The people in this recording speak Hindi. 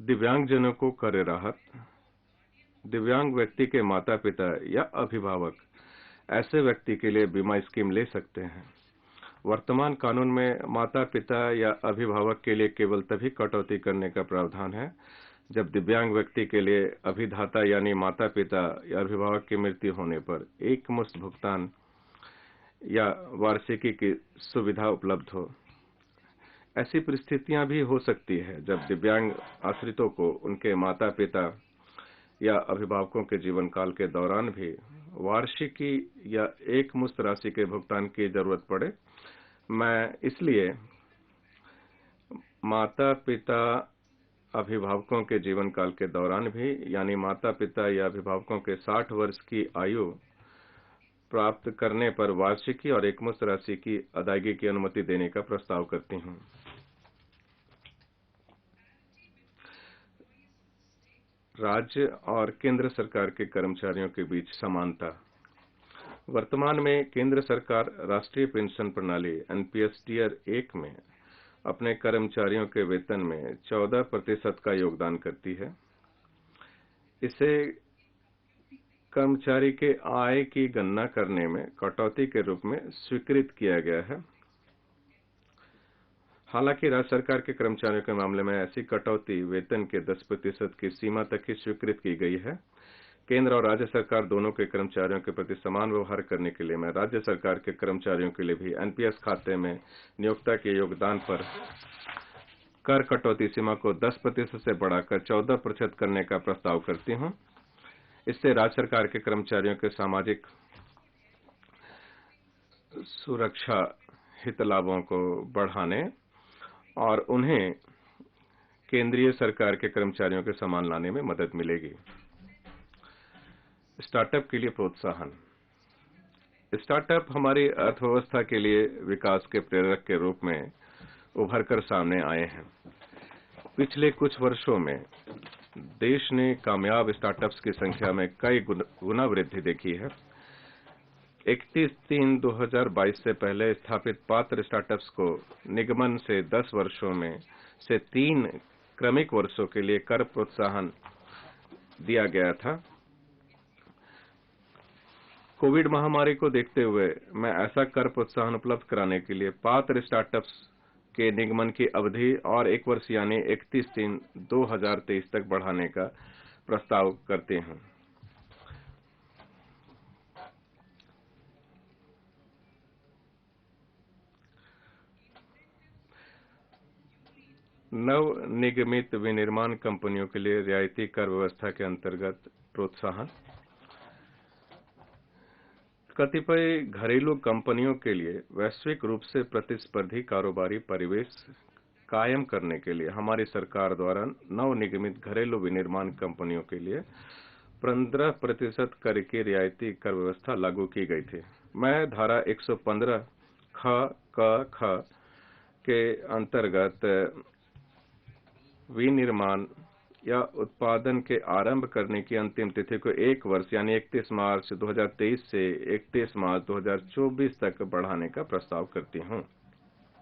दिव्यांगजनों को करे राहत। दिव्यांग व्यक्ति के माता पिता या अभिभावक ऐसे व्यक्ति के लिए बीमा स्कीम ले सकते हैं। वर्तमान कानून में माता पिता या अभिभावक के लिए केवल तभी कटौती करने का प्रावधान है जब दिव्यांग व्यक्ति के लिए अभिदाता यानी माता पिता या अभिभावक की मृत्यु होने पर एकमुश्त भुगतान या वार्षिकी की सुविधा उपलब्ध हो। ऐसी परिस्थितियां भी हो सकती है जब दिव्यांग आश्रितों को उनके माता पिता या अभिभावकों के जीवन काल के दौरान भी वार्षिकी या एकमुश्त राशि के भुगतान की जरूरत पड़े। मैं इसलिए माता पिता अभिभावकों के जीवन काल के दौरान भी यानी माता पिता या अभिभावकों के 60 वर्ष की आयु प्राप्त करने पर वार्षिकी और एकमुश्त राशि की अदायगी की अनुमति देने का प्रस्ताव करती हूं। राज्य और केंद्र सरकार के कर्मचारियों के बीच समानता। वर्तमान में केंद्र सरकार राष्ट्रीय पेंशन प्रणाली एनपीएस टियर 1 में अपने कर्मचारियों के वेतन में 14% का योगदान करती है। इसे कर्मचारी के आय की गणना करने में कटौती के रूप में स्वीकृत किया गया है। हालांकि राज्य सरकार के कर्मचारियों के मामले में ऐसी कटौती वेतन के 10% की सीमा तक ही स्वीकृत की गई है। केंद्र और राज्य सरकार दोनों के कर्मचारियों के प्रति समान व्यवहार करने के लिए मैं राज्य सरकार के कर्मचारियों के लिए भी एनपीएस खाते में नियोक्ता के योगदान पर कर कटौती सीमा को 10% से बढ़ाकर 14% करने का प्रस्ताव करती हूं। इससे राज्य सरकार के कर्मचारियों के सामाजिक सुरक्षा हित लाभों को बढ़ाने और उन्हें केंद्रीय सरकार के कर्मचारियों के समान लाने में मदद मिलेगी। स्टार्टअप के लिए प्रोत्साहन। स्टार्टअप हमारी अर्थव्यवस्था के लिए विकास के प्रेरक के रूप में उभरकर सामने आए हैं। पिछले कुछ वर्षों में देश ने कामयाब स्टार्टअप्स की संख्या में कई गुना वृद्धि देखी है। 31/3/2022 से पहले स्थापित पात्र स्टार्टअप्स को निगमन से 10 वर्षों में से 3 क्रमिक वर्षों के लिए कर प्रोत्साहन दिया गया था। कोविड महामारी को देखते हुए मैं ऐसा कर प्रोत्साहन उपलब्ध कराने के लिए पात्र स्टार्टअप्स के निगमन की अवधि और 1 वर्ष यानी 31/3/2023 तक बढ़ाने का प्रस्ताव करते हैं। नव निगमित विनिर्माण कंपनियों के लिए रियायती कर व्यवस्था के अंतर्गत प्रोत्साहन। कतिपय घरेलू कंपनियों के लिए वैश्विक रूप से प्रतिस्पर्धी कारोबारी परिवेश कायम करने के लिए हमारी सरकार द्वारा नव निगमित घरेलू विनिर्माण कंपनियों के लिए 15% कर की रियायती कर व्यवस्था लागू की गई थी। मैं धारा 115 ख के अंतर्गत विनिर्माण या उत्पादन के आरंभ करने की अंतिम तिथि को 1 वर्ष यानी 31 मार्च 2023 से 31 मार्च 2024 तक बढ़ाने का प्रस्ताव करती हूं।